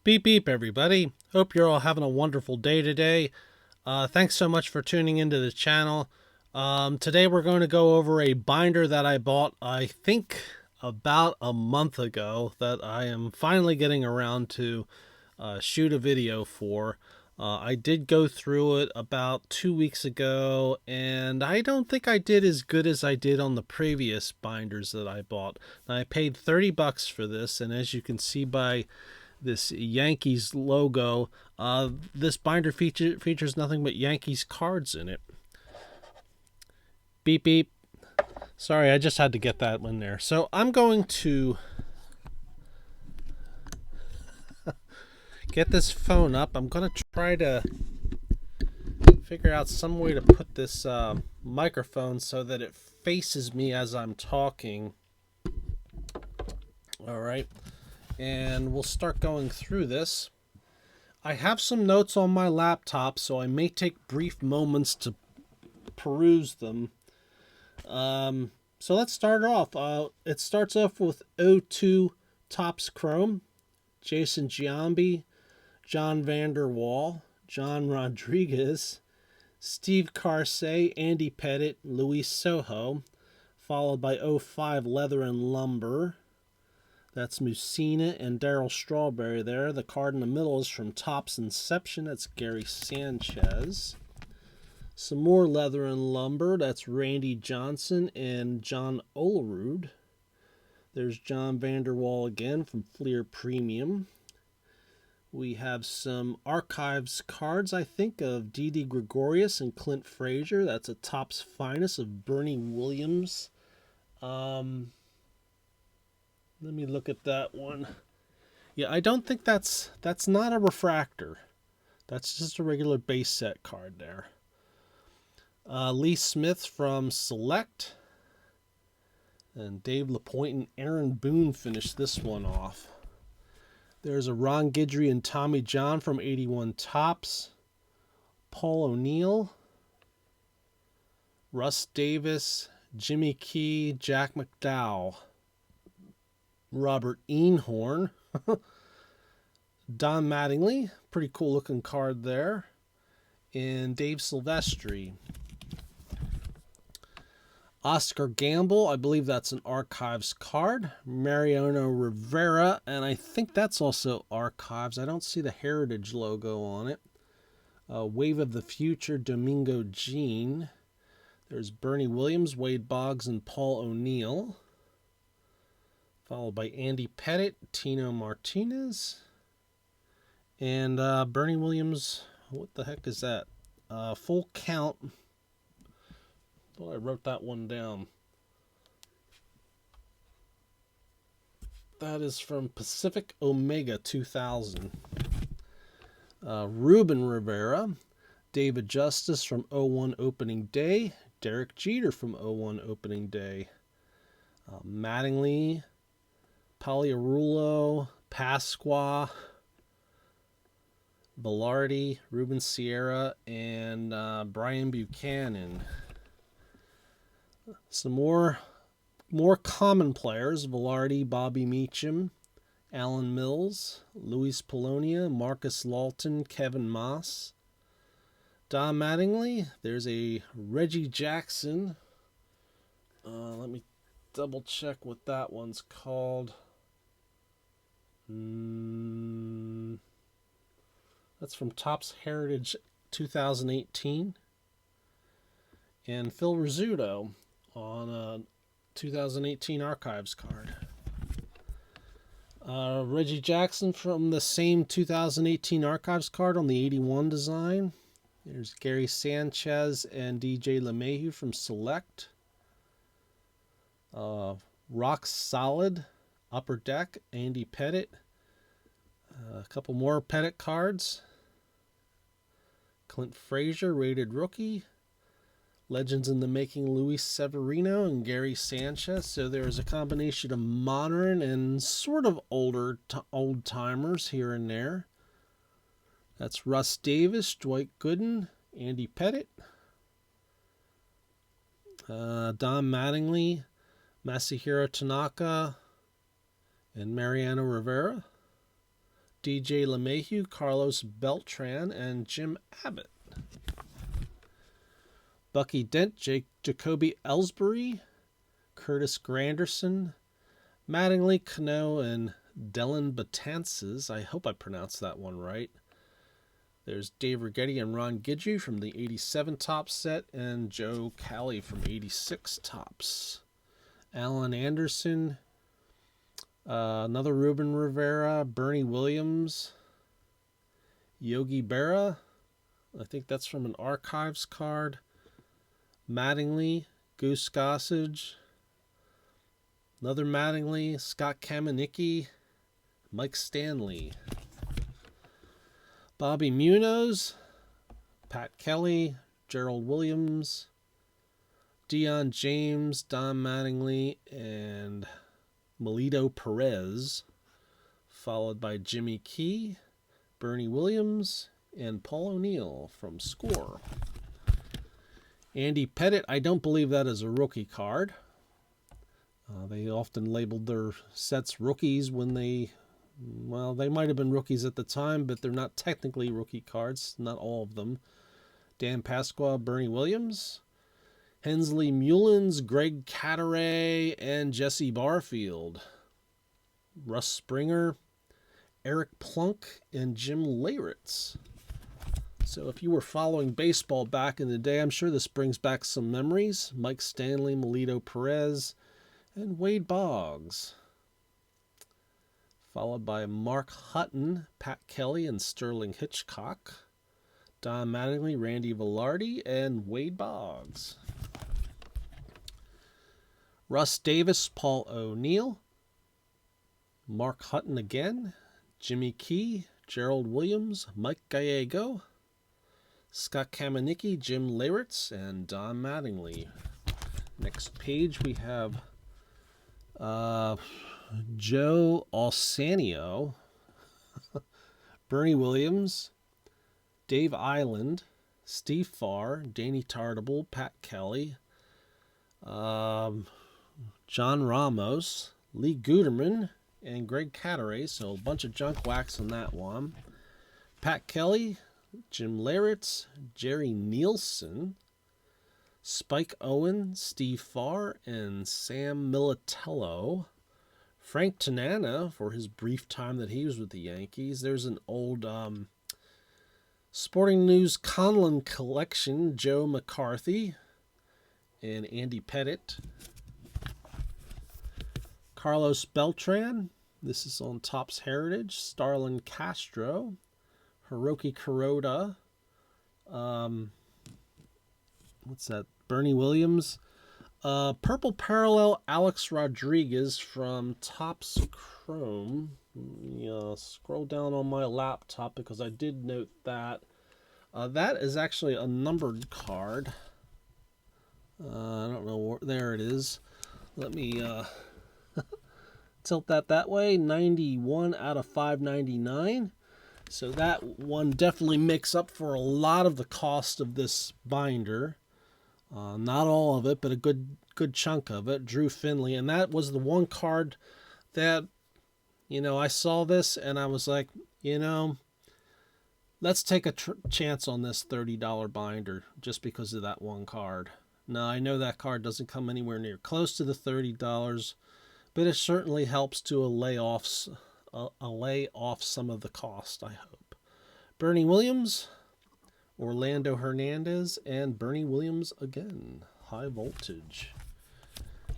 Beep beep, everybody. Hope you're all having a wonderful day today. Thanks so much for tuning into the channel. Today we're going to go over a binder that I bought, I think, about a month ago that I am finally getting around to shoot a video for. I did go through it about 2 weeks ago, and I don't think I did as good as I did on the previous binders that I bought. I paid $30 for this, and as you can see by this Yankees logo, this binder features nothing but Yankees cards in it. Beep beep. Sorry, I just had to get that one there. So I'm going to get this phone up. I'm going to try to figure out some way to put this microphone so that it faces me as I'm talking. All right. And we'll start going through this. I have some notes on my laptop, so I may take brief moments to peruse them. So let's start off. It starts off with O2 Topps Chrome, Jason Giambi, John Vander Wal, John Rodriguez, Steve Carsey, Andy Pettitte, Luis Sojo, followed by '05 Leather and Lumber. That's Mussina and Darryl Strawberry there. The card in the middle is from Topps Inception. That's Gary Sanchez. Some more Leather and Lumber. That's Randy Johnson and John Olerud. There's John Vander Wal again from Fleer Premium. We have some Archives cards, I think, of Didi Gregorius and Clint Frazier. That's a Topps Finest of Bernie Williams. Let me look at that one. Yeah, I don't think that's not a refractor. That's just a regular base set card there. Lee Smith from Select. And Dave LaPointe and Aaron Boone finished this one off. There's a Ron Guidry and Tommy John from 81 Topps. Paul O'Neill. Russ Davis. Jimmy Key. Jack McDowell. Robert Einhorn. Don Mattingly. Pretty cool looking card there. And Dave Silvestri. Oscar Gamble, I believe that's an Archives card. Mariano Rivera, and I think that's also Archives. I don't see the Heritage logo on it. Wave of the Future, Domingo Jean. There's Bernie Williams, Wade Boggs, and Paul O'Neill. Followed by Andy Pettitte, Tino Martinez. And Bernie Williams, what the heck is that? Full Count. Thought I wrote that one down. That is from Pacific Omega 2000. Ruben Rivera, David Justice from '01 Opening Day, Derek Jeter from '01 Opening Day, Mattingly, Pagliarulo, Pasqua, Velarde, Ruben Sierra, and Brian Buchanan. Some more common players: Velarde, Bobby Meacham, Alan Mills, Luis Polonia, Marcus Lawton, Kevin Moss. Don Mattingly. There's a Reggie Jackson. Let me double check what that one's called. That's from Topps Heritage 2018. And Phil Rizzuto on a 2018 Archives card. Reggie Jackson from the same 2018 Archives card on the 81 design. There's Gary Sanchez and DJ LeMahieu from Select. Rock Solid, Upper Deck, Andy Pettitte. A couple more Pettitte cards. Clint Frazier, Rated Rookie. Legends in the Making, Luis Severino and Gary Sanchez. So there's a combination of modern and sort of old timers here and there. That's Russ Davis, Dwight Gooden, Andy Pettitte, Don Mattingly, Masahiro Tanaka, and Mariano Rivera. DJ LeMahieu, Carlos Beltran, and Jim Abbott. Bucky Dent, Jacoby Ellsbury, Curtis Granderson, Mattingly, Cano, and Dylan Betances. I hope I pronounced that one right. There's Dave Righetti and Ron Guidry from the 87 Topps set, and Joe Cali from 86 Topps. Alan Anderson, another Ruben Rivera, Bernie Williams, Yogi Berra. I think that's from an Archives card. Mattingly, Goose Gossage, another Mattingly, Scott Kamenicki, Mike Stanley. Bobby Munoz, Pat Kelly, Gerald Williams, Deion James, Don Mattingly, and Melito Perez, followed by Jimmy Key, Bernie Williams, and Paul O'Neill from Score. Andy Pettitte, I don't believe that is a rookie card. They often labeled their sets rookies when they might have been rookies at the time, but they're not technically rookie cards, not all of them. Dan Pasqua, Bernie Williams, Hensley Mullins, Greg Cataray, and Jesse Barfield. Russ Springer, Eric Plunk, and Jim Leyritz. So if you were following baseball back in the day, I'm sure this brings back some memories. Mike Stanley, Melito Perez, and Wade Boggs. Followed by Mark Hutton, Pat Kelly, and Sterling Hitchcock. Don Mattingly, Randy Velarde, and Wade Boggs. Russ Davis, Paul O'Neill. Mark Hutton again. Jimmy Key, Gerald Williams, Mike Gallego, Scott Kamenicki, Jim Leyritz, and Don Mattingly. Next page we have Joe Alsanio, Bernie Williams, Dave Island, Steve Farr, Danny Tartable, Pat Kelly, John Ramos, Lee Guterman, and Greg Cataray. So a bunch of junk wax on that one. Pat Kelly, Jim Leyritz, Jerry Nielsen, Spike Owen, Steve Farr, and Sam Militello. Frank Tanana for his brief time that he was with the Yankees. There's an old Sporting News Conlon collection, Joe McCarthy and Andy Pettitte. Carlos Beltran, this is on Topps Heritage. Starlin Castro, Hiroki Kuroda, what's that? Bernie Williams. Purple Parallel, Alex Rodriguez from Topps Chrome. Scroll down on my laptop because I did note that. That is actually a numbered card. I don't know where. There it is. Let me tilt that way. 91 out of 599. So that one definitely makes up for a lot of the cost of this binder. Not all of it, but a good chunk of it. Drew Finley. And that was the one card that, I saw this and I was like, let's take a chance on this $30 binder just because of that one card. Now, I know that card doesn't come anywhere near close to the $30, but it certainly helps to allay off some of the cost, I hope. Bernie Williams, Orlando Hernandez, and Bernie Williams again. High voltage.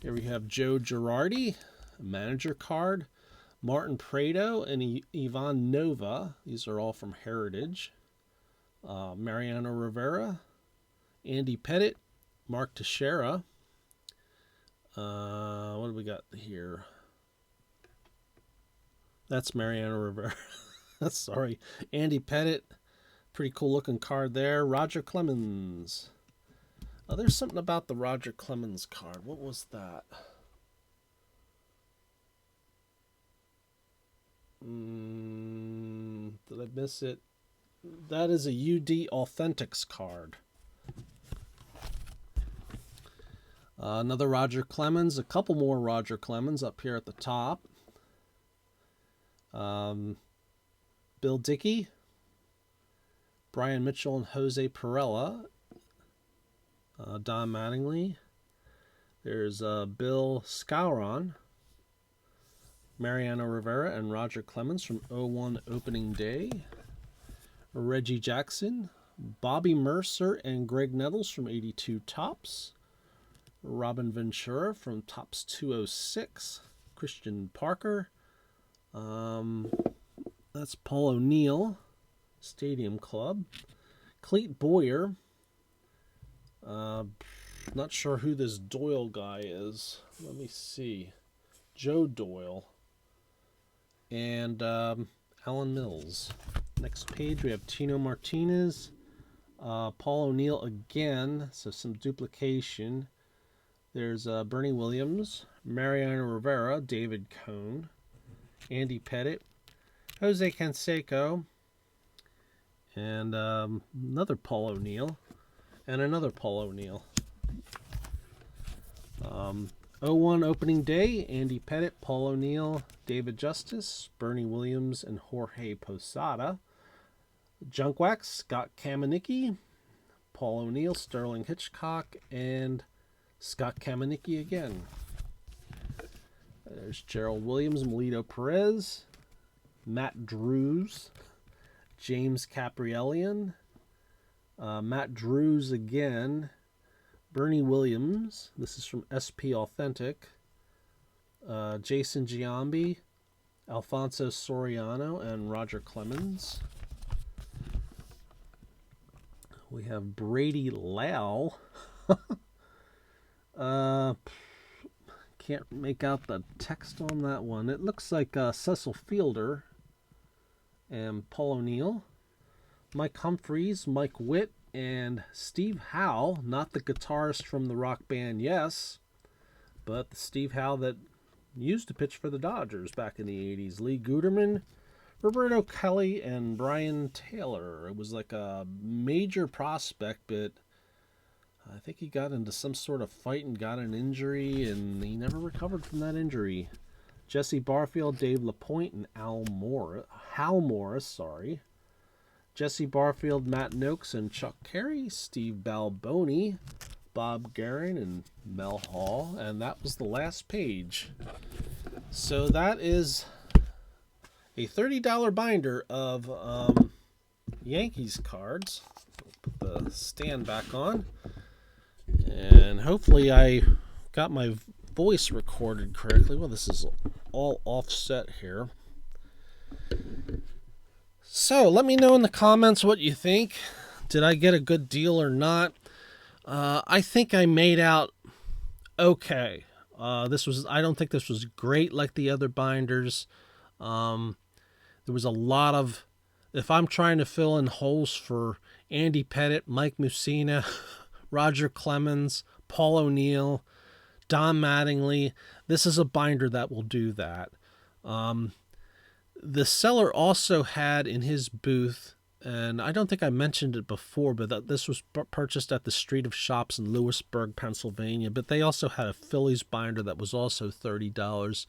Here we have Joe Girardi, manager card. Martin Prado and Ivan Nova. These are all from Heritage. Mariano Rivera, Andy Pettitte, Mark Teixeira. What do we got here? That's Mariano Rivera. Sorry. Andy Pettitte. Pretty cool looking card there. Roger Clemens. There's something about the Roger Clemens card. What was that? Did I miss it? That is a UD Authentics card. Another Roger Clemens. A couple more Roger Clemens up here at the top. Bill Dickey, Brian Mitchell and Jose Perella, Don Mattingly. There's Bill Scouron, Mariano Rivera, and Roger Clemens from 01 opening day. Reggie Jackson, Bobby Mercer, and Greg Nettles from 82 Topps. Robin Ventura from Topps 206. Christian Parker. That's Paul O'Neill, Stadium Club. Clete Boyer. Not sure who this Doyle guy is. Let me see. Joe Doyle. And Alan Mills. Next page we have Tino Martinez. Paul O'Neill again, so some duplication. There's Bernie Williams, Mariano Rivera, David Cone, Andy Pettit, Jose Canseco, and another Paul O'Neill, and another Paul O'Neill. 01 opening day, Andy Pettit, Paul O'Neill, David Justice, Bernie Williams, and Jorge Posada. Junk Wax, Scott Kamenicki, Paul O'Neill, Sterling Hitchcock, and Scott Kamenicki again. There's Gerald Williams, Melito Perez, Matt Drews, James Caprielian, Matt Drews again, Bernie Williams, this is from SP Authentic, Jason Giambi, Alfonso Soriano, and Roger Clemens. We have Brady Lau. Can't make out the text on that one. It looks like Cecil Fielder and Paul O'Neill. Mike Humphreys, Mike Witt, and Steve Howe. Not the guitarist from the rock band Yes, but the Steve Howe that used to pitch for the Dodgers back in the 80s. Lee Guterman, Roberto Kelly, and Brian Taylor. It was like a major prospect, but I think he got into some sort of fight and got an injury, and he never recovered from that injury. Jesse Barfield, Dave LaPointe, and Hal Morris. Jesse Barfield, Matt Noakes, and Chuck Carey. Steve Balboni, Bob Guerin, and Mel Hall. And that was the last page. So that is a $30 binder of Yankees cards. Put the stand back on. And hopefully I got my voice recorded correctly. Well, this is all offset here. So let me know in the comments what you think. Did I get a good deal or not? I think I made out okay. I don't think this was great like the other binders. There was a lot of, if I'm trying to fill in holes for Andy Pettit, Mike Mussina, Roger Clemens, Paul O'Neill, Don Mattingly, this is a binder that will do that. The seller also had in his booth, and I don't think I mentioned it before, but that this was purchased at the Street of Shops in Lewisburg, Pennsylvania, but they also had a Phillies binder that was also $30,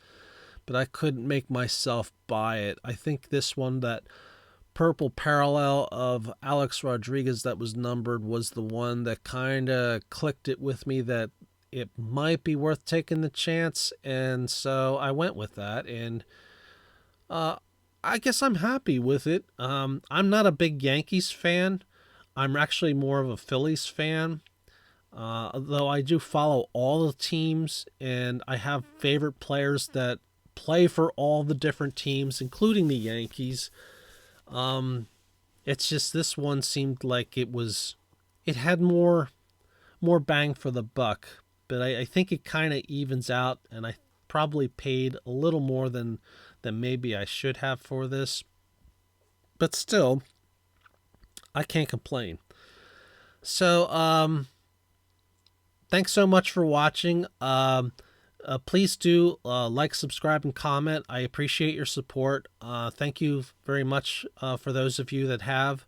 but I couldn't make myself buy it. I think this one, that purple parallel of Alex Rodriguez that was numbered, was the one that kind of clicked it with me that it might be worth taking the chance, and so I went with that, and I guess I'm happy with it. I'm not a big Yankees fan. I'm actually more of a Phillies fan, though I do follow all the teams, and I have favorite players that play for all the different teams, including the Yankees. It's just this one seemed like it had more bang for the buck, but I think it kind of evens out, and I probably paid a little more than maybe I should have for this, but still, I can't complain. So, thanks so much for watching. Please do like, subscribe, and comment. I appreciate your support. Thank you very much for those of you that have.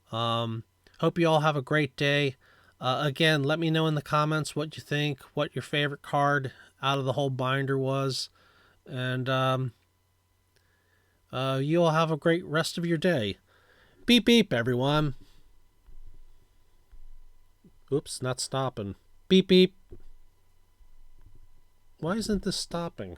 Hope you all have a great day. Again, let me know in the comments what you think, what your favorite card out of the whole binder was. And You'll have a great rest of your day. Beep beep, everyone. Oops, not stopping. Beep beep. Why isn't this stopping?